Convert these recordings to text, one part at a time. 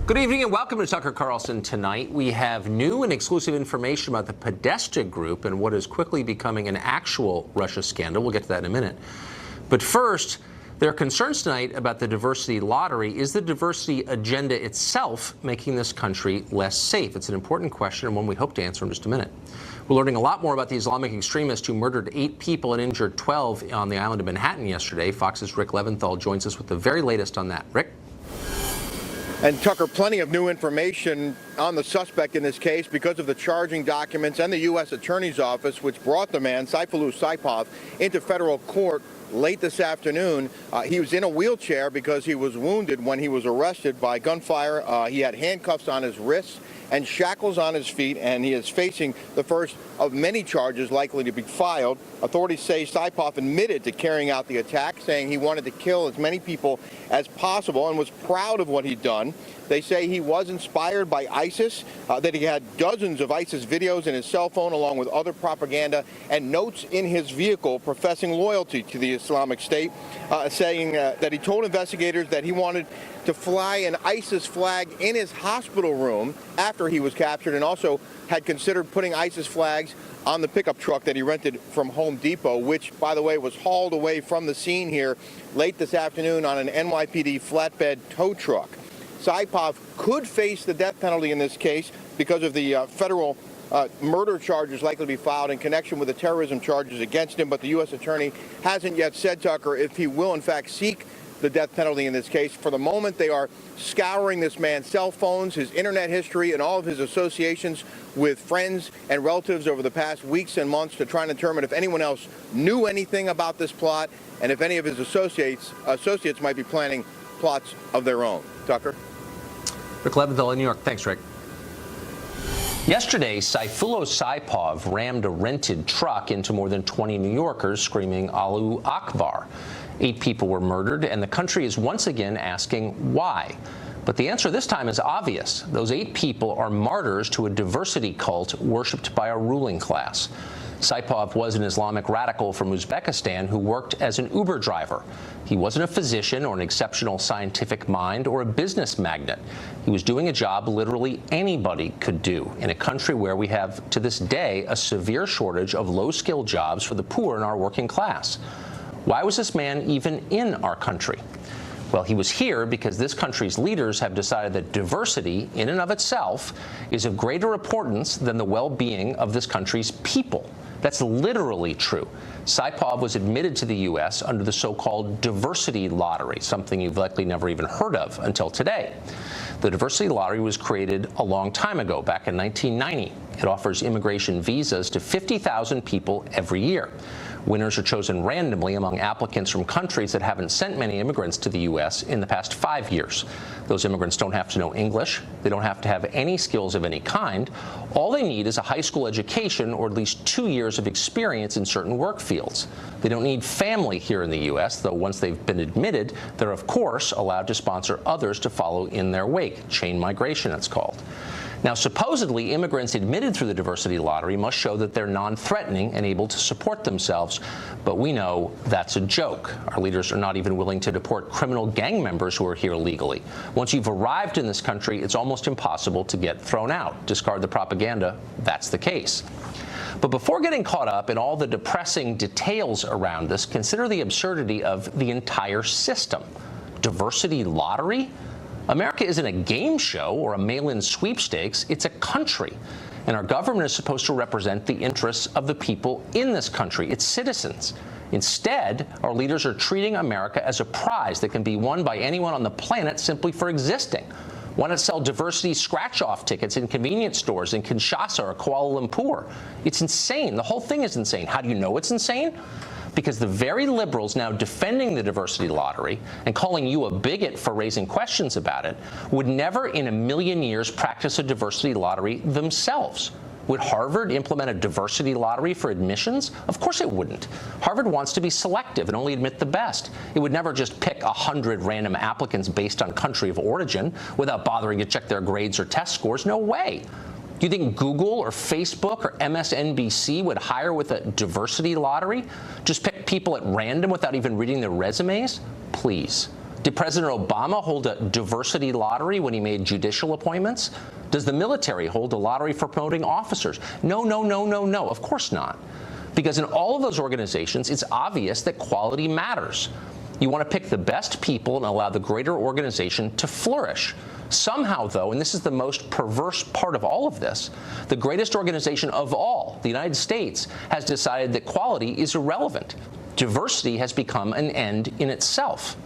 Good evening and welcome to Tucker Carlson Tonight. We have new and exclusive information about the Podesta Group and what is quickly becoming an actual Russia scandal. We'll get to that in a minute. But first, there are concerns tonight about the diversity lottery. Is the diversity agenda itself making this country less safe? It's an important question and one we hope to answer in just a minute. We're learning a lot more about the Islamic extremist who murdered 8 people and injured 12 on the island of Manhattan yesterday. Fox's Rick Leventhal joins us with the very latest on that. Rick? And Tucker, plenty of new information on the suspect in this case because of the charging documents and the U.S. Attorney's Office, which brought the man, Saifullah Saipov, into federal court late this afternoon. He was in a wheelchair because he was wounded when he was arrested by gunfire. He had handcuffs on his wrists and shackles on his feet, and he is facing the first of many charges likely to be filed. Authorities say Saipov admitted to carrying out the attack, saying he wanted to kill as many people as possible and was proud of what he'd done. They say he was inspired by ISIS, that he had dozens of ISIS videos in his cell phone along with other propaganda and notes in his vehicle professing loyalty to the Islamic State, saying that he told investigators that he wanted to fly an ISIS flag in his hospital room after he was captured, and also had considered putting ISIS flags on the pickup truck that he rented from Home Depot, which, by the way, was hauled away from the scene here late this afternoon on an NYPD flatbed tow truck. Saipov could face the death penalty in this case because of the federal murder charges likely to be filed in connection with the terrorism charges against him, but the U.S. Attorney hasn't yet said, Tucker, if he will in fact seek the death penalty in this case. For the moment, they are scouring this man's cell phones, his internet history, and all of his associations with friends and relatives over the past weeks and months to try and determine if anyone else knew anything about this plot and if any of his associates might be planning plots of their own. Tucker? Rick Leventhal in New York. Thanks, Rick. Yesterday, Saifullah Saipov rammed a rented truck into more than 20 New Yorkers, screaming Allahu Akbar. 8 people were murdered, and the country is once again asking why. But the answer this time is obvious. Those 8 people are martyrs to a diversity cult worshipped by a ruling class. Saipov was an Islamic radical from Uzbekistan who worked as an Uber driver. He wasn't a physician or an exceptional scientific mind or a business magnate. He was doing a job literally anybody could do in a country where we have, to this day, a severe shortage of low-skilled jobs for the poor in our working class. Why was this man even in our country? Well, he was here because this country's leaders have decided that diversity, in and of itself, is of greater importance than the well-being of this country's people. That's literally true. Saipov was admitted to the U.S. under the so-called diversity lottery, something you've likely never even heard of until today. The diversity lottery was created a long time ago, back in 1990. It offers immigration visas to 50,000 people every year. Winners are chosen randomly among applicants from countries that haven't sent many immigrants to the U.S. in the past 5 years. Those immigrants don't have to know English. They don't have to have any skills of any kind. All they need is a high school education or at least 2 years of experience in certain work fields. They don't need family here in the U.S., though once they've been admitted, they're of course allowed to sponsor others to follow in their wake. Chain migration, it's called. Now, supposedly, immigrants admitted through the diversity lottery must show that they're non-threatening and able to support themselves. But we know that's a joke. Our leaders are not even willing to deport criminal gang members who are here legally. Once you've arrived in this country, it's almost impossible to get thrown out. Discard the propaganda, that's the case. But before getting caught up in all the depressing details around this, consider the absurdity of the entire system. Diversity lottery? America isn't a game show or a mail-in sweepstakes, it's a country. And our government is supposed to represent the interests of the people in this country, its citizens. Instead, our leaders are treating America as a prize that can be won by anyone on the planet simply for existing. Why not sell diversity scratch-off tickets in convenience stores in Kinshasa or Kuala Lumpur? It's insane. The whole thing is insane. How do you know it's insane? Because the very liberals now defending the diversity lottery and calling you a bigot for raising questions about it would never in a million years practice a diversity lottery themselves. Would Harvard implement a diversity lottery for admissions? Of course it wouldn't. Harvard wants to be selective and only admit the best. It would never just pick 100 random applicants based on country of origin without bothering to check their grades or test scores. No way. Do you think Google or Facebook or MSNBC would hire with a diversity lottery? Just pick people at random without even reading their resumes? Please. Did President Obama hold a diversity lottery when he made judicial appointments? Does the military hold a lottery for promoting officers? No, no, no, no, no. Of course not. Because in all of those organizations, it's obvious that quality matters. You want to pick the best people and allow the greater organization to flourish. Somehow, though, and this is the most perverse part of all of this, the greatest organization of all, the United States, has decided that quality is irrelevant. Diversity has become an end in itself.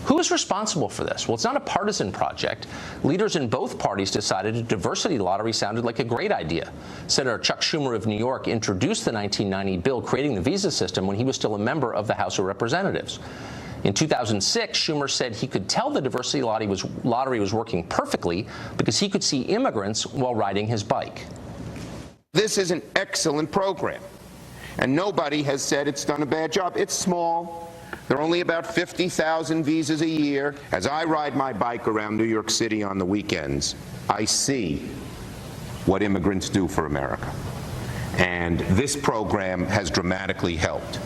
Who is responsible for this? Well, it's not a partisan project. Leaders in both parties decided a diversity lottery sounded like a great idea. Senator Chuck Schumer of New York introduced the 1990 bill creating the visa system when he was still a member of the House of Representatives. In 2006, Schumer said he could tell the diversity lottery was working perfectly because he could see immigrants while riding his bike. This is an excellent program, and nobody has said it's done a bad job. It's small. There are only about 50,000 visas a year. As I ride my bike around New York City on the weekends, I see what immigrants do for America. And this program has dramatically helped.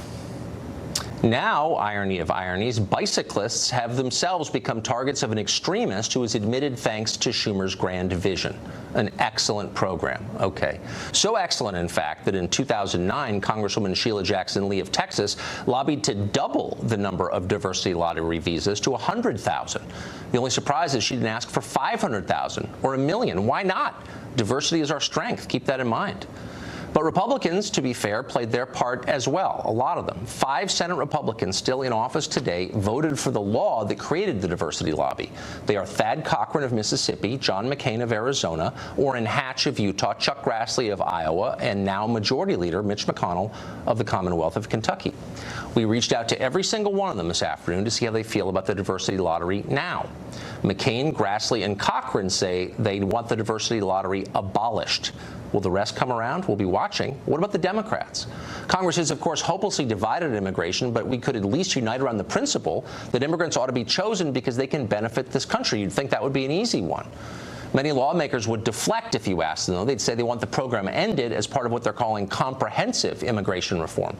Now, irony of ironies, bicyclists have themselves become targets of an extremist who is admitted thanks to Schumer's grand vision. An excellent program. Okay. So excellent, in fact, that in 2009, Congresswoman Sheila Jackson Lee of Texas lobbied to double the number of diversity lottery visas to 100,000. The only surprise is she didn't ask for 500,000 or a million. Why not? Diversity is our strength. Keep that in mind. But Republicans, to be fair, played their part as well, a lot of them. 5 Senate Republicans still in office today voted for the law that created the diversity lobby. They are Thad Cochran of Mississippi, John McCain of Arizona, Orrin Hatch of Utah, Chuck Grassley of Iowa, and now Majority Leader Mitch McConnell of the Commonwealth of Kentucky. We reached out to every single one of them this afternoon to see how they feel about the diversity lottery now. McCain, Grassley, and Cochran say they want the diversity lottery abolished. Will the rest come around? We'll be watching. What about the Democrats? Congress is, of course, hopelessly divided on immigration, but we could at least unite around the principle that immigrants ought to be chosen because they can benefit this country. You'd think that would be an easy one. Many lawmakers would deflect if you asked them, though. They'd say they want the program ended as part of what they're calling comprehensive immigration reform.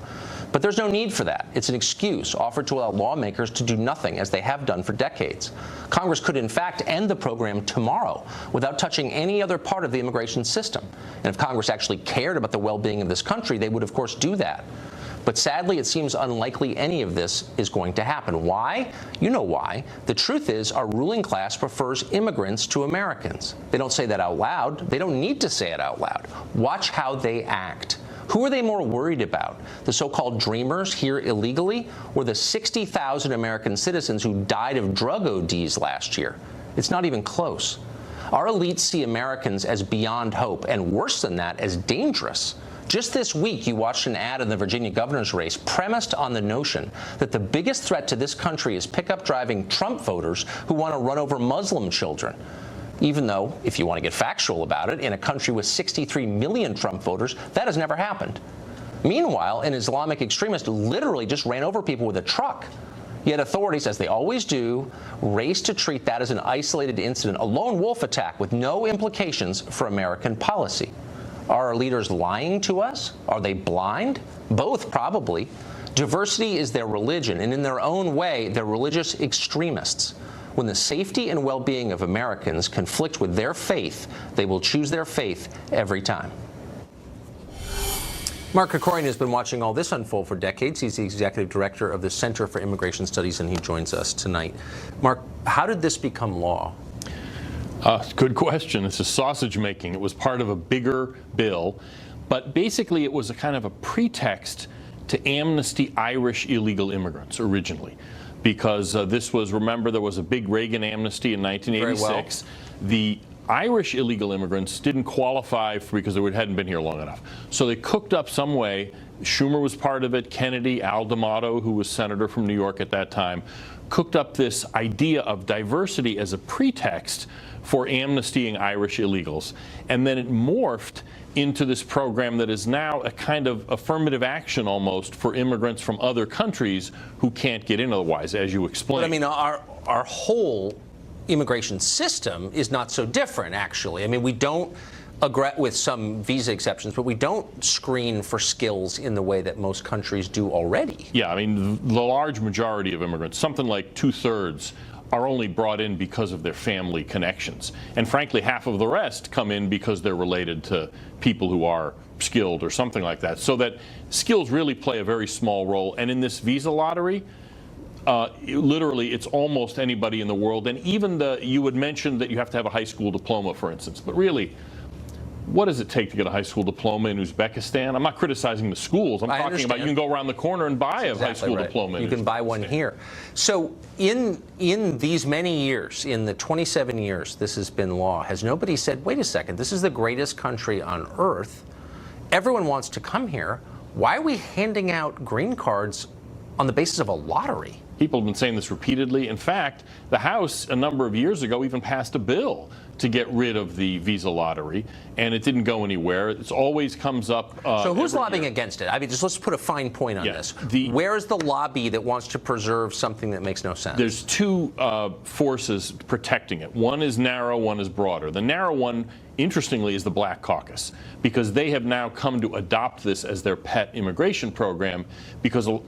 But there's no need for that. It's an excuse offered to allow lawmakers to do nothing, as they have done for decades. Congress could, in fact, end the program tomorrow without touching any other part of the immigration system. And if Congress actually cared about the well-being of this country, they would, of course, do that. But sadly, it seems unlikely any of this is going to happen. Why? You know why. The truth is, our ruling class prefers immigrants to Americans. They don't say that out loud. They don't need to say it out loud. Watch how they act. Who are they more worried about? The so-called dreamers here illegally, or the 60,000 American citizens who died of drug ODs last year? It's not even close. Our elites see Americans as beyond hope, and worse than that, as dangerous. Just this week, you watched an ad in the Virginia governor's race premised on the notion that the biggest threat to this country is pickup driving Trump voters who want to run over Muslim children. Even though, if you want to get factual about it, in a country with 63 million Trump voters, that has never happened. Meanwhile, an Islamic extremist literally just ran over people with a truck. Yet authorities, as they always do, race to treat that as an isolated incident, a lone wolf attack with no implications for American policy. Are our leaders lying to us? Are they blind? Both, probably. Diversity is their religion, and in their own way, they're religious extremists. When the safety and well-being of Americans conflict with their faith, they will choose their faith every time. Mark Krikorian has been watching all this unfold for decades. He's the executive director of the Center for Immigration Studies, and he joins us tonight. Mark, how did this become law? Good question. It's a sausage making. It was part of a bigger bill, but basically it was a kind of a pretext to amnesty Irish illegal immigrants originally, because this was, remember, there was a big Reagan amnesty in 1986. The Irish illegal immigrants didn't qualify because they hadn't been here long enough. So they cooked up some way. Schumer was part of it. Kennedy, Al D'Amato, who was senator from New York at that time, cooked up this idea of diversity as a pretext for amnestying Irish illegals. And then it morphed into this program that is now a kind of affirmative action almost for immigrants from other countries who can't get in otherwise, as you explained. But I mean, our whole immigration system is not so different, actually. I mean, we don't with some visa exceptions, but we don't screen for skills in the way that most countries do already. Yeah, I mean, the large majority of immigrants, something like 2/3, are only brought in because of their family connections. And frankly, half of the rest come in because they're related to people who are skilled or something like that. So that skills really play a very small role. And in this visa lottery, literally, it's almost anybody in the world. And even you would mention that you have to have a high school diploma, for instance. But really, what does it take to get a high school diploma in Uzbekistan? I'm not criticizing the schools. I'm talking about you can go around the corner and buy a high school diploma. You can buy one here. So in these many years, in the 27 years this has been law, has nobody said, wait a second, this is the greatest country on earth. Everyone wants to come here. Why are we handing out green cards on the basis of a lottery? People have been saying this repeatedly. In fact, the House a number of years ago even passed a bill to get rid of the visa lottery, and it didn't go anywhere. It always comes up. So who's lobbying against it? I mean, just let's put a fine point on this. Where is the lobby that wants to preserve something that makes no sense? There's two forces protecting it. One is narrow, one is broader. The narrow one, interestingly, is the Black Caucus, because they have now come to adopt this as their pet immigration program, because a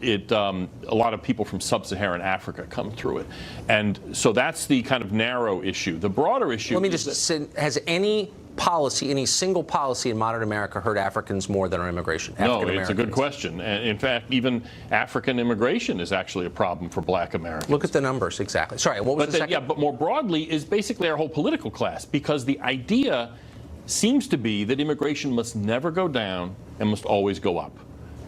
lot of people from sub-Saharan Africa come through it. And so that's the kind of narrow issue. The broader issue Let me just say, has any policy, any single policy in modern America hurt Africans more than our immigration? No, it's a good question. And in fact, even African immigration is actually a problem for Black Americans. Look at the numbers, exactly. Sorry, what was the second? Yeah, but more broadly is basically our whole political class, because the idea seems to be that immigration must never go down and must always go up.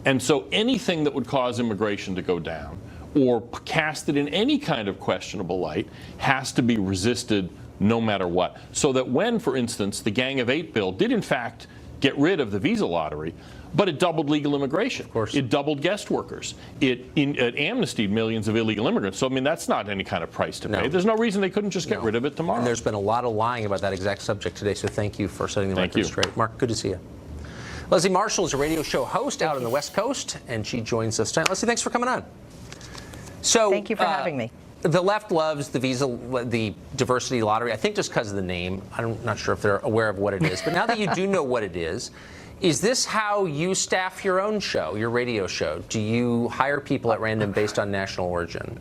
And so anything that would cause immigration to go down or cast it in any kind of questionable light has to be resisted no matter what. So that when, for instance, the Gang of Eight bill did in fact get rid of the visa lottery, but it doubled legal immigration. Of course. It doubled guest workers. It amnestied millions of illegal immigrants. So, I mean, that's not any kind of price to pay. There's no reason they couldn't just get rid of it tomorrow. And there's been a lot of lying about that exact subject today, so thank you for setting the record straight. Mark, good to see you. Leslie Marshall is a radio show host out on the West Coast, and she joins us tonight. Leslie, thanks for coming on. So, thank you for having me. The left loves the diversity lottery, I think just because of the name. I'm not sure if they're aware of what it is. But now that you do know what it is this how you staff your own show, your radio show? Do you hire people at random based on national origin?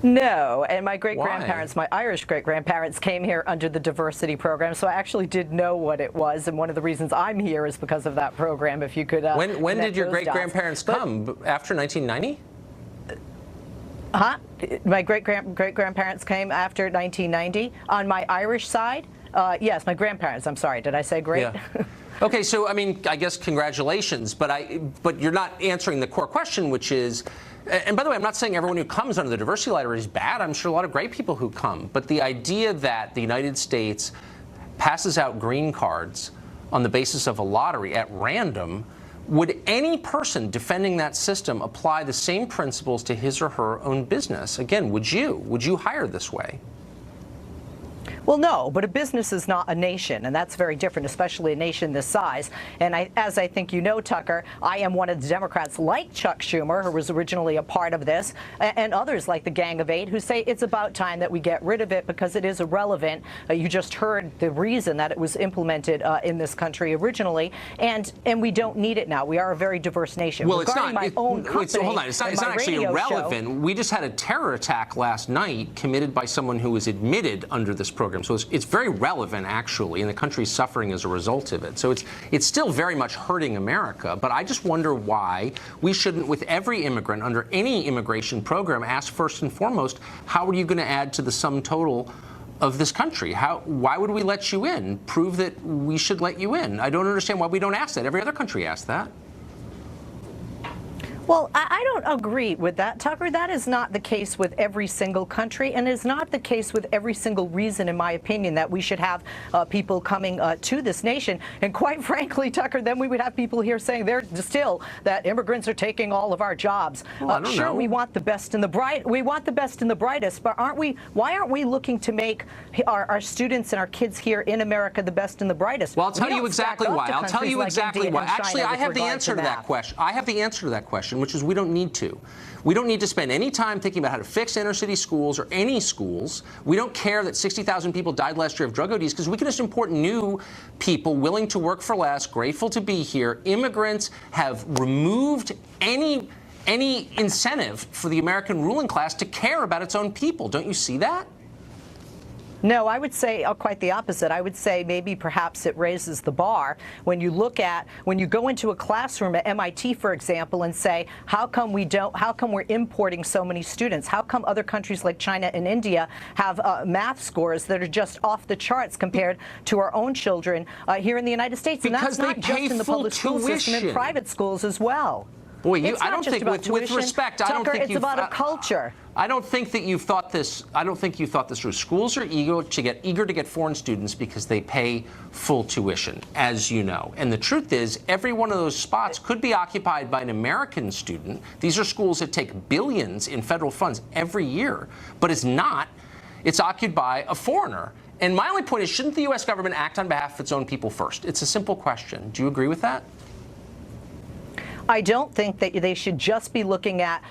No, and my great-grandparents, my Irish great-grandparents came here under the diversity program, so I actually did know what it was, and one of the reasons I'm here is because of that program, if you could When did your great-grandparents come? After 1990? My great-grandparents came after 1990. On my Irish side, yes, my grandparents. I'm sorry, did I say great? Yeah. Okay, so I mean, I guess congratulations, but you're not answering the core question, which is, and by the way, I'm not saying everyone who comes under the diversity lottery is bad. I'm sure a lot of great people who come, but the idea that the United States passes out green cards on the basis of a lottery at random. Would any person defending that system apply the same principles to his or her own business? Again, would you hire this way? Well, no, but a business is not a nation, and that's very different, especially a nation this size. And as I think you know, Tucker, I am one of the Democrats like Chuck Schumer, who was originally a part of this, and others like the Gang of Eight, who say it's about time that we get rid of it because it is irrelevant. You just heard the reason that it was implemented in this country originally, and we don't need it now. We are a very diverse nation. Well, Regarding it's not. Hold on. It's not actually irrelevant. We just had a terror attack last night committed by someone who was admitted under this program. So it's very relevant, actually, and the country's suffering as a result of it. So it's still very much hurting America. But I just wonder why we shouldn't, with every immigrant under any immigration program, ask first and foremost, how are you going to add to the sum total of this country? Why would we let you in? Prove that we should let you in. I don't understand why we don't ask that. Every other country asks that. Well, I don't agree with that, Tucker. That is not the case with every single country, and is not the case with every single reason, in my opinion, that we should have people coming to this nation. And quite frankly, Tucker, then we would have people here saying that immigrants are taking all of our jobs. Well, sure, we want the best and the bright. We want the best and the brightest, but why aren't we looking to make our students and our kids here in America the best and the brightest? Well, I'll tell you exactly why. Actually, I have the answer to that question. direction, which is we don't need to. We don't need to spend any time thinking about how to fix inner-city schools or any schools. We don't care that 60,000 people died last year of drug ODs because we can just import new people willing to work for less, grateful to be here. Immigrants have removed any incentive for the American ruling class to care about its own people. Don't you see that? No, I would say quite the opposite. I would say maybe perhaps it raises the bar when you go into a classroom at MIT, for example, and say, how come we're importing so many students? How come other countries like China and India have math scores that are just off the charts compared to our own children here in the United States? Because and that's not just in the public school system, in private schools as well. Boy, I don't think, with respect, I don't think it's about a culture. I don't think that you've thought this. I don't think you thought this through. Schools are eager to get foreign students because they pay full tuition, as you know. And the truth is, every one of those spots could be occupied by an American student. These are schools that take billions in federal funds every year, but it's not. It's occupied by a foreigner. And my only point is, shouldn't the U.S. government act on behalf of its own people first? It's a simple question. Do you agree with that? I don't think that they should just be looking at,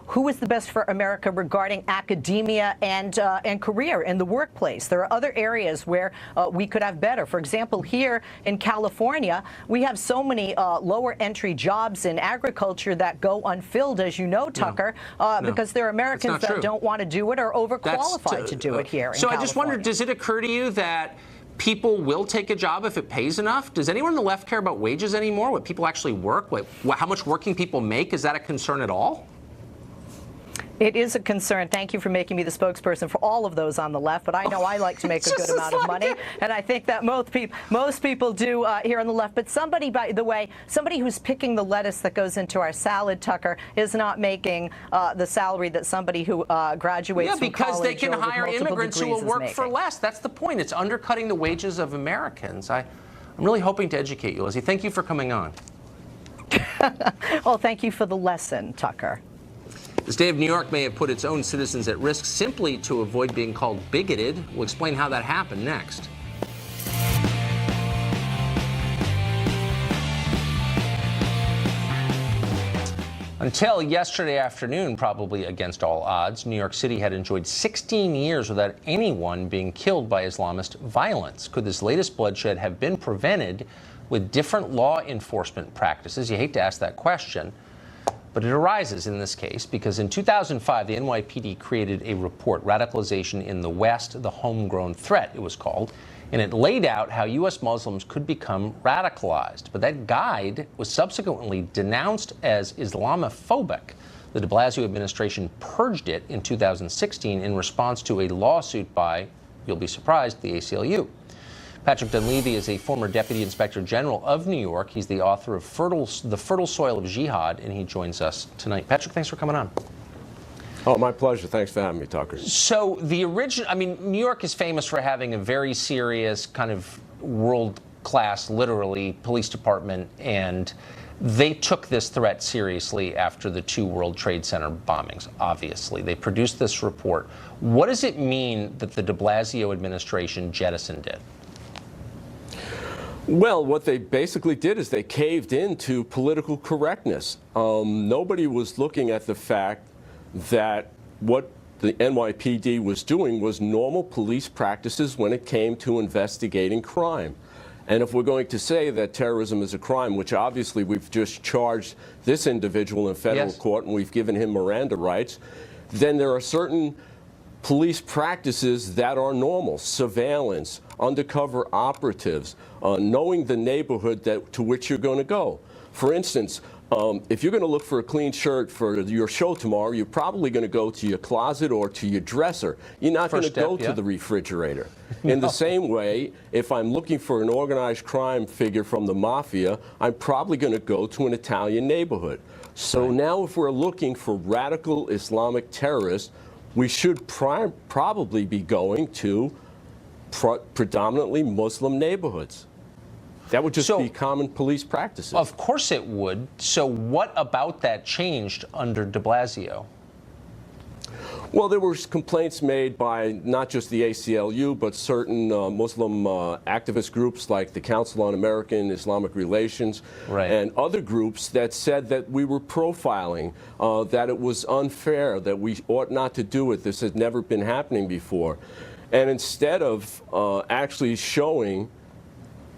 who is the best for America regarding academia and career in the workplace. There are other areas where we could have better. For example, here in California, we have so many lower entry jobs in agriculture that go unfilled, as you know, Tucker, because there are Americans that don't want to do it or overqualified to do it here in California. I just wondered, does it occur to you that people will take a job if it pays enough? Does anyone on the left care about wages anymore? What people actually work? How much working people make? Is that a concern at all? It is a concern. Thank you for making me the spokesperson for all of those on the left, but I know I like to make a good amount of money, and I think that most people do here on the left. But somebody, by the way, somebody who's picking the lettuce that goes into our salad, Tucker, is not making the salary that somebody who graduates from college because they can hire immigrants who will work for making. less. That's the point. It's undercutting the wages of Americans. I'm really hoping to educate you, Lizzie. Thank you for coming on. Well, thank you for the lesson, Tucker. The state of New York may have put its own citizens at risk simply to avoid being called bigoted. We'll explain how that happened next. Until yesterday afternoon, probably against all odds, New York City had enjoyed 16 years without anyone being killed by Islamist violence. Could this latest bloodshed have been prevented with different law enforcement practices? You hate to ask that question. But it arises in this case because in 2005, the NYPD created a report, Radicalization in the West, the Homegrown Threat, it was called, and it laid out how U.S. Muslims could become radicalized. But that guide was subsequently denounced as Islamophobic. The de Blasio administration purged it in 2016 in response to a lawsuit by, you'll be surprised, the ACLU. Patrick Dunleavy is a former Deputy Inspector General of New York. He's the author of The Fertile Soil of Jihad, and he joins us tonight. Patrick, thanks for coming on. Oh, my pleasure. Thanks for having me, Tucker. So New York is famous for having a very serious kind of world-class, literally, police department, and they took this threat seriously after the 2 World Trade Center bombings, obviously. They produced this report. What does it mean that the de Blasio administration jettisoned it? Well, what they basically did is they caved into political correctness. Nobody was looking at the fact that what the NYPD was doing was normal police practices when it came to investigating crime. And if we're going to say that terrorism is a crime, which obviously we've just charged this individual in federal court and we've given him Miranda rights, then there are certain police practices that are normal: surveillance, undercover operatives, knowing the neighborhood to which you're going to go. For instance, if you're going to look for a clean shirt for your show tomorrow, you're probably going to go to your closet or to your dresser. You're not going to go to the refrigerator. In the same way, if I'm looking for an organized crime figure from the mafia, I'm probably going to go to an Italian neighborhood. So now if we're looking for radical Islamic terrorists, we should probably be going to predominantly Muslim neighborhoods. That would just be common police practices. Of course it would. So what about that changed under de Blasio? Well, there were complaints made by not just the ACLU, but certain Muslim activist groups like the Council on American Islamic Relations and other groups that said that we were profiling, that it was unfair, that we ought not to do it. This had never been happening before. And instead of actually showing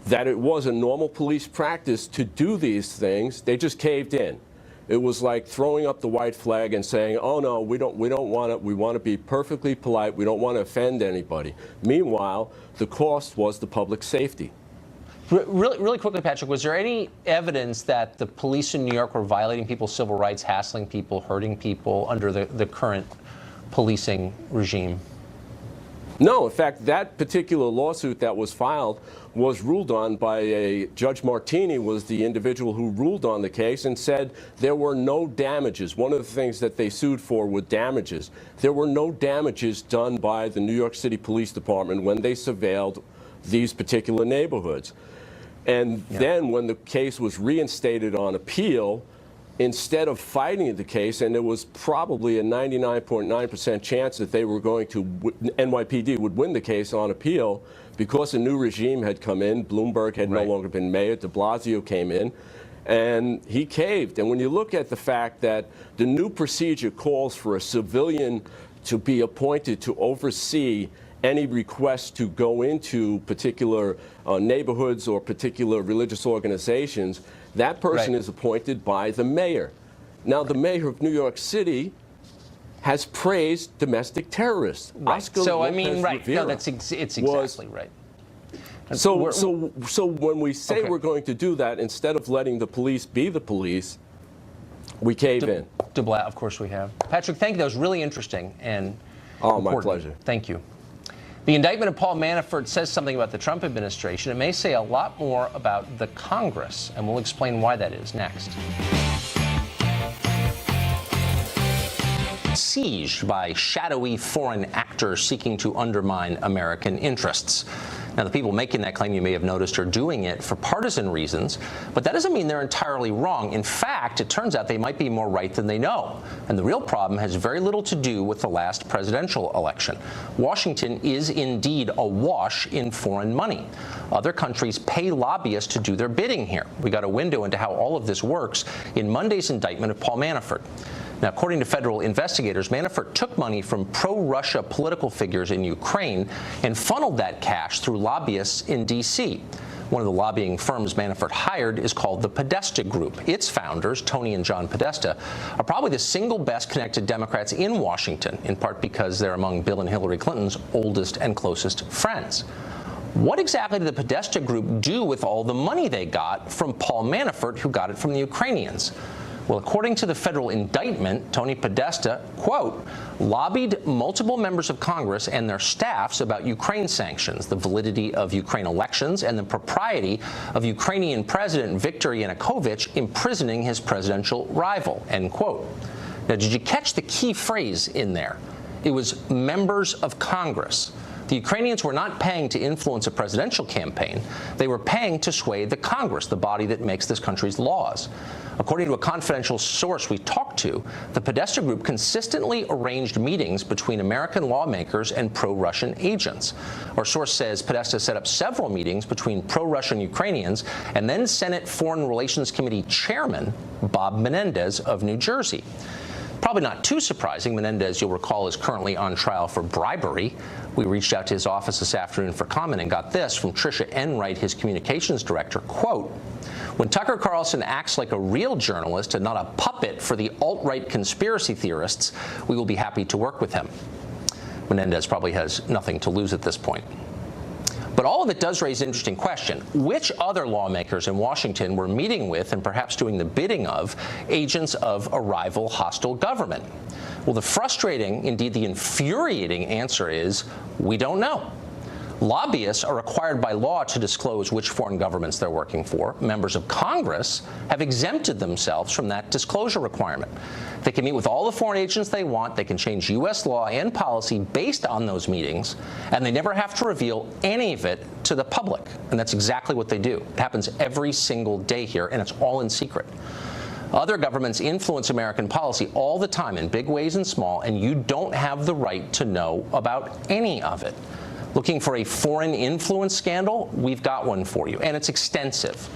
that it was a normal police practice to do these things, they just caved in. It was like throwing up the white flag and saying, "Oh no, we don't want it. We want to be perfectly polite. We don't want to offend anybody." Meanwhile, the cost was the public safety. Really quickly, Patrick, was there any evidence that the police in New York were violating people's civil rights, hassling people, hurting people under the current policing regime? No, in fact, that particular lawsuit that was filed was ruled on by a Judge Martini, was the individual who ruled on the case, and said there were no damages. One of the things that they sued for were damages. There were no damages done by the New York City Police Department when they surveilled these particular neighborhoods. And then when the case was reinstated on appeal, instead of fighting the case, and there was probably a 99.9% chance that they were going to, NYPD would win the case on appeal, because a new regime had come in. Bloomberg had no longer been mayor. De Blasio came in, and he caved. And when you look at the fact that the new procedure calls for a civilian to be appointed to oversee any request to go into particular neighborhoods or particular religious organizations, that person is appointed by the mayor. Now, the mayor of New York City has praised domestic terrorists. So, I mean, no, it's exactly right. So when we say we're going to do that, instead of letting the police be the police, we cave in. Of course we have. Patrick, thank you. That was really interesting and important. My pleasure. Thank you. The indictment of Paul Manafort says something about the Trump administration. It may say a lot more about the Congress, and we'll explain why that is next. Sieged by shadowy foreign actors seeking to undermine American interests. Now, the people making that claim, you may have noticed, are doing it for partisan reasons, but that doesn't mean they're entirely wrong. In fact, it turns out they might be more right than they know. And the real problem has very little to do with the last presidential election. Washington is indeed awash in foreign money. Other countries pay lobbyists to do their bidding here. We got a window into how all of this works in Monday's indictment of Paul Manafort. Now, according to federal investigators, Manafort took money from pro-Russia political figures in Ukraine and funneled that cash through lobbyists in D.C. One of the lobbying firms Manafort hired is called the Podesta Group. Its founders, Tony and John Podesta, are probably the single best connected Democrats in Washington, in part because they're among Bill and Hillary Clinton's oldest and closest friends. What exactly did the Podesta Group do with all the money they got from Paul Manafort, who got it from the Ukrainians? Well, according to the federal indictment, Tony Podesta, quote, lobbied multiple members of Congress and their staffs about Ukraine sanctions, the validity of Ukraine elections, and the propriety of Ukrainian President Viktor Yanukovych imprisoning his presidential rival, end quote. Now, did you catch the key phrase in there? It was members of Congress. The Ukrainians were not paying to influence a presidential campaign. They were paying to sway the Congress, the body that makes this country's laws. According to a confidential source we talked to, the Podesta Group consistently arranged meetings between American lawmakers and pro-Russian agents. Our source says Podesta set up several meetings between pro-Russian Ukrainians and then Senate Foreign Relations Committee Chairman Bob Menendez of New Jersey. Probably not too surprising, Menendez, you'll recall, is currently on trial for bribery. We reached out to his office this afternoon for comment and got this from Tricia Enright, his communications director, quote, when Tucker Carlson acts like a real journalist and not a puppet for the alt-right conspiracy theorists, we will be happy to work with him. Menendez probably has nothing to lose at this point. But all of it does raise an interesting question. Which other lawmakers in Washington were meeting with and perhaps doing the bidding of agents of a rival hostile government? Well, the frustrating, indeed the infuriating answer is we don't know. Lobbyists are required by law to disclose which foreign governments they're working for. Members of Congress have exempted themselves from that disclosure requirement. They can meet with all the foreign agents they want. They can change U.S. law and policy based on those meetings, and they never have to reveal any of it to the public. And that's exactly what they do. It happens every single day here, and it's all in secret. Other governments influence American policy all the time in big ways and small, and you don't have the right to know about any of it. Looking for a foreign influence scandal? We've got one for you, and it's extensive.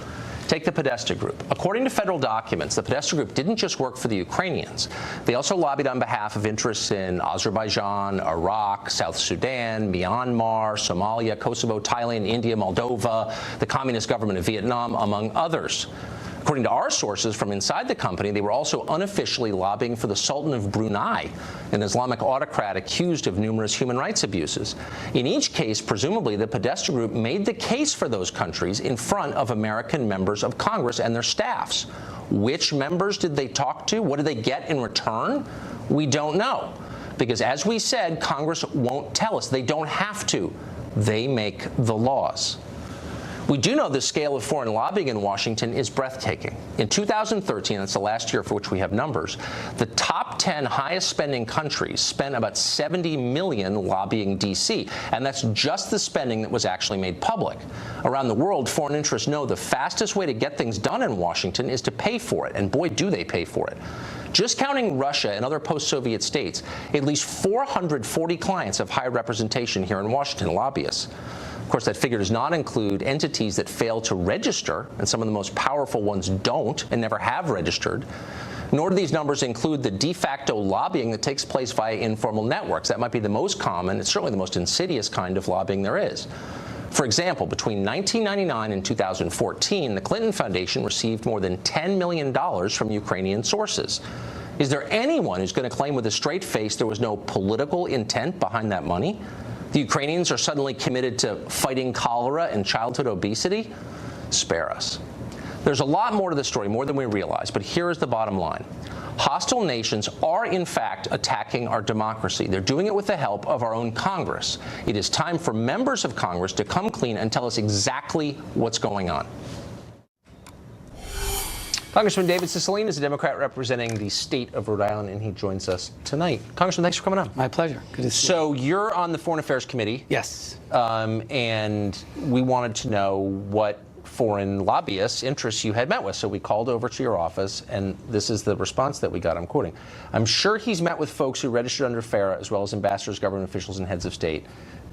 Take the Podesta Group. According to federal documents, the Podesta Group didn't just work for the Ukrainians. They also lobbied on behalf of interests in Azerbaijan, Iraq, South Sudan, Myanmar, Somalia, Kosovo, Thailand, India, Moldova, the Communist government of Vietnam, among others. According to our sources from inside the company, they were also unofficially lobbying for the Sultan of Brunei, an Islamic autocrat accused of numerous human rights abuses. In each case, presumably, the Podesta Group made the case for those countries in front of American members of Congress and their staffs. Which members did they talk to? What did they get in return? We don't know. Because as we said, Congress won't tell us. They don't have to. They make the laws. We do know the scale of foreign lobbying in Washington is breathtaking. In 2013, that's the last year for which we have numbers, the top 10 highest spending countries spent about $70 million lobbying D.C., and that's just the spending that was actually made public. Around the world, foreign interests know the fastest way to get things done in Washington is to pay for it, and boy, do they pay for it. Just counting Russia and other post-Soviet states, at least 440 clients have high representation here in Washington, lobbyists. Of course, that figure does not include entities that fail to register, and some of the most powerful ones don't and never have registered. Nor do these numbers include the de facto lobbying that takes place via informal networks. That might be the most common, it's certainly the most insidious kind of lobbying there is. For example, between 1999 and 2014, the Clinton Foundation received more than $10 million from Ukrainian sources. Is there anyone who's going to claim with a straight face there was no political intent behind that money? The Ukrainians are suddenly committed to fighting cholera and childhood obesity? Spare us. There's a lot more to the story, more than we realize, but here is the bottom line. Hostile nations are, in fact, attacking our democracy. They're doing it with the help of our own Congress. It is time for members of Congress to come clean and tell us exactly what's going on. Congressman David Cicilline is a Democrat representing the state of Rhode Island, and he joins us tonight. Congressman, thanks for coming on. My pleasure. Good to see you. So you're on the Foreign Affairs Committee. Yes. And we wanted to know what foreign lobbyists' interests you had met with. So we called over to your office, and this is the response that we got. I'm quoting. I'm sure he's met with folks who registered under FARA, as well as ambassadors, government officials, and heads of state,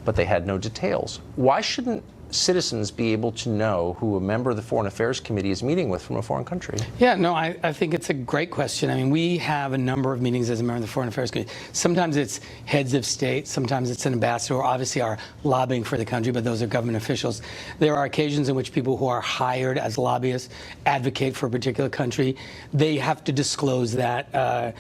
but they had no details. Why shouldn't citizens be able to know who a member of the Foreign Affairs Committee is meeting with from a foreign country? Yeah, no, I think it's a great question. I mean, we have a number of meetings as a member of the Foreign Affairs Committee. Sometimes it's heads of state, sometimes it's an ambassador, who obviously are lobbying for the country, but those are government officials. There are occasions in which people who are hired as lobbyists advocate for a particular country. They have to disclose that.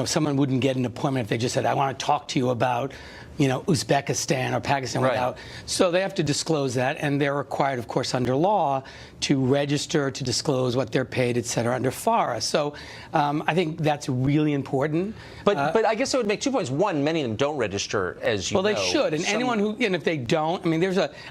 Someone wouldn't get an appointment if they just said, I want to talk to you about Uzbekistan or Pakistan without. So they have to disclose that, and they're required, of course, under law to register, to disclose what they're paid, et cetera, under FARA. So I think that's really important. But I guess it would make 2 points. One, many of them don't register, as you know. Well, they should. And anyone who, and if they don't, I mean,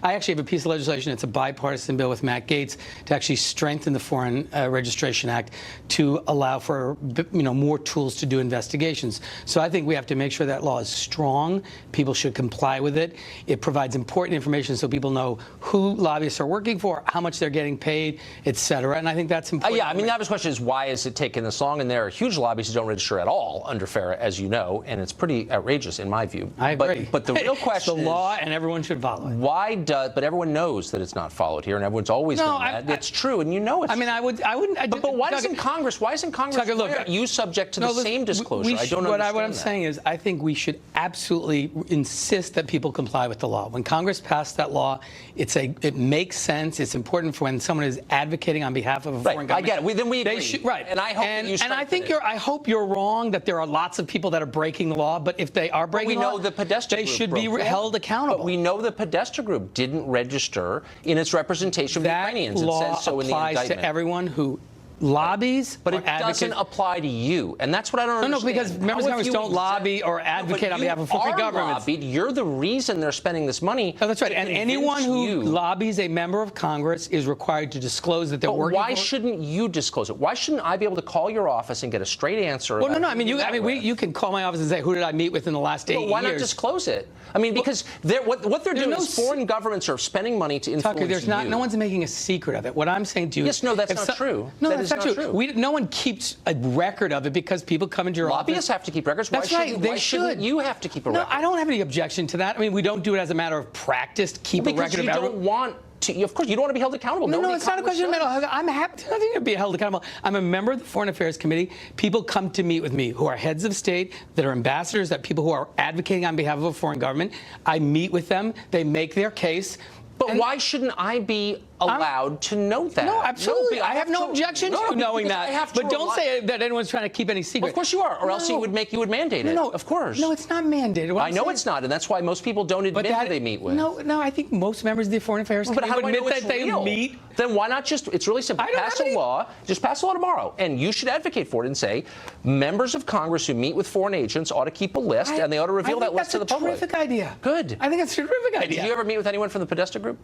I actually have a piece of legislation, it's a bipartisan bill with Matt Gaetz to actually strengthen the Foreign Registration Act to allow for, more tools to do investigations. So I think we have to make sure that law is strong. People should comply with it. It provides important information so people know who lobbyists are working for, how much they're getting paid, et cetera. And I think that's important. Yeah, I mean, the obvious question is, why is it taking this long? And there are huge lobbyists who don't register at all under FARA, as you know, and it's pretty outrageous in my view. I agree. But the real question is the law, and everyone should follow it. Why but everyone knows that it's not followed here, and everyone's always done that. It's true, and you know it's true. I wouldn't. But why doesn't Congress? Why isn't Congress? Tucker, look, you subject to the same disclosure? I don't understand what I'm saying is, I think we should absolutely insist that people comply with the law. When Congress passed that law, it makes sense. It's important for when someone is advocating on behalf of a foreign government. I get it. Then we agree. Right. And I hope I hope you're wrong that there are lots of people that are breaking the law. But if they are breaking the law, they should be held accountable. But we know the Podesta Group didn't register in its representation of Ukrainians. That law says so in the applies indictment. to everyone who lobbies, but it doesn't apply to you, and that's what I don't understand. No, because members of Congress don't lobby or advocate on behalf of foreign governments. You're the reason they're spending this money. No, that's right. And anyone who lobbies a member of Congress is required to disclose that they're working. Why shouldn't you disclose it? Why shouldn't I be able to call your office and get a straight answer? Well, no. I mean, you can call my office and say, who did I meet with in the last 8 years? But why not disclose it? I mean, because what they're doing is foreign governments are spending money to influence Tucker, no one's making a secret of it. What I'm saying to you, that's not true. No, that is not true. No one keeps a record of it because people come into your office. Lobbyists have to keep records. That's why right. They shouldn't you have to keep a record? No, I don't have any objection to that. I mean, we don't do it as a matter of practice to keep a record of everyone. Because you don't want to. Of course, you don't want to be held accountable. No, it's not a question of mental health. I'm happy to be held accountable. I'm a member of the Foreign Affairs Committee. People come to meet with me who are heads of state, that are ambassadors, that people who are advocating on behalf of a foreign government. I meet with them. They make their case. But why shouldn't I be allowed to know that? No, absolutely. No, I have no objection to knowing that. But don't say that anyone's trying to keep any secret. Well, of course you are, or else you would mandate it. No, of course. No, it's not mandated. I know it's not, and that's why most people don't admit who they meet with. No, I think most members of the Foreign Affairs Committee would admit that they meet. Then why not just, it's really simple, pass a law, just pass a law tomorrow, and you should advocate for it and say, members of Congress who meet with foreign agents ought to keep a list, and they ought to reveal that list to the public. That's a terrific idea. Good. I think that's a terrific idea. Did you ever meet with anyone from the Podesta group?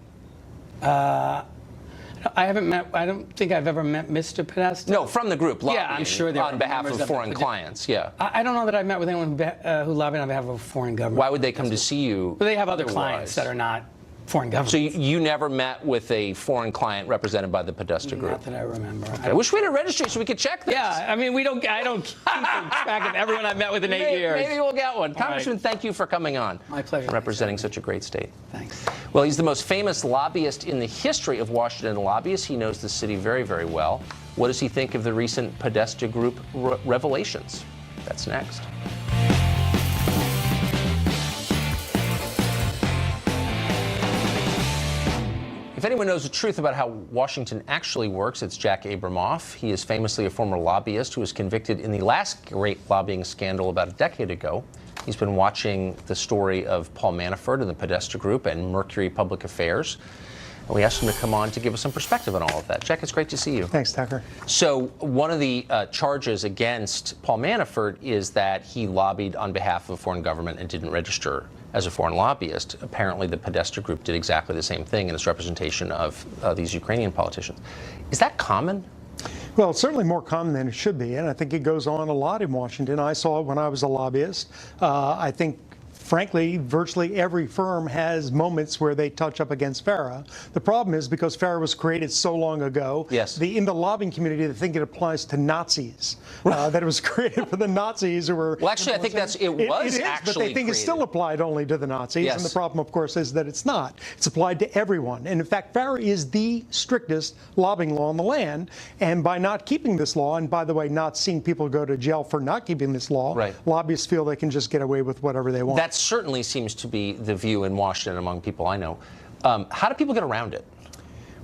I haven't met. I don't think I've ever met Mr. Podesta. No, from the group. Lobbying, yeah, I'm sure they're on behalf of foreign clients. Yeah. I don't know that I've met with anyone who lobbied on behalf of a foreign government. Why would they come to see you? But they have other clients that are not foreign governments. So you never met with a foreign client represented by the Podesta group? Not that I remember. Okay. I wish we had a registry so we could check this. Yeah, I mean, I don't keep track of everyone I've met with in 8 years. Maybe we'll get one. Congressman, thank you for coming on. My pleasure. Representing such a great state. Thanks. Well, he's the most famous lobbyist in the history of Washington lobbyists. He knows the city very, very well. What does he think of the recent Podesta group revelations? That's next. If anyone knows the truth about how Washington actually works, it's Jack Abramoff. He is famously a former lobbyist who was convicted in the last great lobbying scandal about a decade ago. He's been watching the story of Paul Manafort and the Podesta Group and Mercury Public Affairs. And we asked him to come on to give us some perspective on all of that. Jack, it's great to see you. Thanks, Tucker. So one of the charges against Paul Manafort is that he lobbied on behalf of a foreign government and didn't register as a foreign lobbyist. Apparently, the Podesta Group did exactly the same thing in its representation of these Ukrainian politicians. Is that common? Well, it's certainly more common than it should be, and I think it goes on a lot in Washington. I saw it when I was a lobbyist. I think, frankly, virtually every firm has moments where they touch up against FARA. The problem is because FARA was created so long ago, in the lobbying community, they think it applies to Nazis, that it was created for the Nazis who were... Well, actually, I think it was actually but they think it's still applied only to the Nazis, and the problem, of course, is that it's not. It's applied to everyone, and in fact, FARA is the strictest lobbying law in the land, and by not keeping this law, and by the way, not seeing people go to jail for not keeping this law, lobbyists feel they can just get away with whatever they want. That certainly seems to be the view in Washington among people I know. How do people get around it?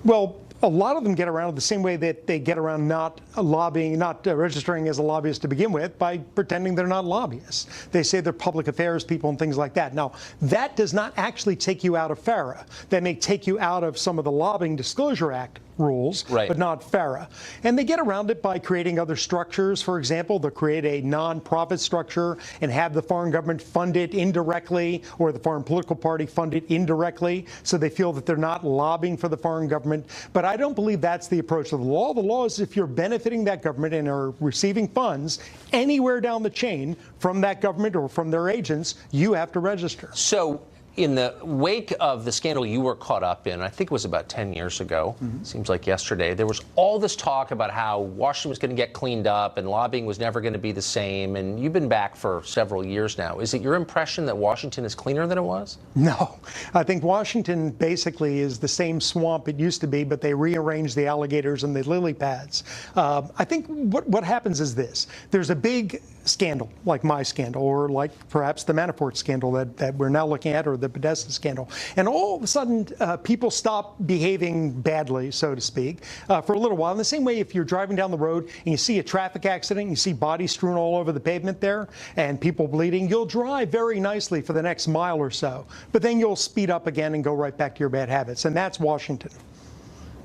Well, a lot of them get around it the same way that they get around not lobbying, not registering as a lobbyist to begin with, by pretending they're not lobbyists. They say they're public affairs people and things like that. Now, that does not actually take you out of FARA. That may take you out of some of the Lobbying Disclosure Act rules, but not FARA. And they get around it by creating other structures. For example, they'll create a non-profit structure and have the foreign government fund it indirectly, or the foreign political party fund it indirectly, so they feel that they're not lobbying for the foreign government. But I don't believe that's the approach of the law. The law is if you're benefiting that government and are receiving funds anywhere down the chain from that government or from their agents, you have to register. So in the wake of the scandal you were caught up in, I think it was about 10 years ago, seems like yesterday, there was all this talk about how Washington was going to get cleaned up and lobbying was never going to be the same, and you've been back for several years now. Is it your impression that Washington is cleaner than it was? No. I think Washington basically is the same swamp it used to be, but they rearranged the alligators and the lily pads. I think what happens is this. There's a big scandal, like my scandal, or like perhaps the Manafort scandal that we're now looking at, or the Podesta scandal. And all of a sudden, people stop behaving badly, so to speak, for a little while. In the same way, if you're driving down the road and you see a traffic accident, you see bodies strewn all over the pavement there, and people bleeding, you'll drive very nicely for the next mile or so. But then you'll speed up again and go right back to your bad habits. And that's Washington.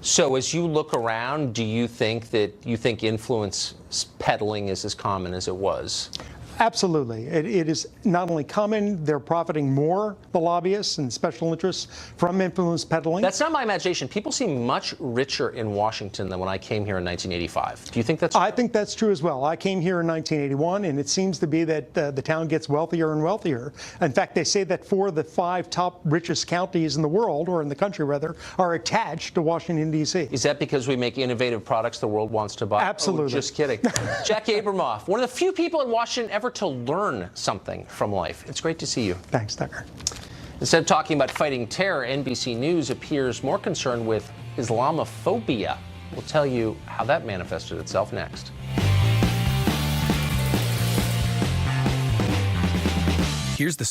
So as you look around, do you think influence peddling is as common as it was? Absolutely. It is not only common, they're profiting more, the lobbyists and special interests, from influence peddling. That's not my imagination. People seem much richer in Washington than when I came here in 1985. Do you think that's true? I think that's true as well. I came here in 1981, and it seems to be that the town gets wealthier and wealthier. In fact, they say that 4 of the 5 top richest counties in the world, or in the country rather, are attached to Washington, D.C. Is that because we make innovative products the world wants to buy? Absolutely. Oh, just kidding. Jack Abramoff, one of the few people in Washington ever to learn something from life. It's great to see you. Thanks, Tucker. Instead of talking about fighting terror, NBC News appears more concerned with Islamophobia. We'll tell you how that manifested itself next. Here's the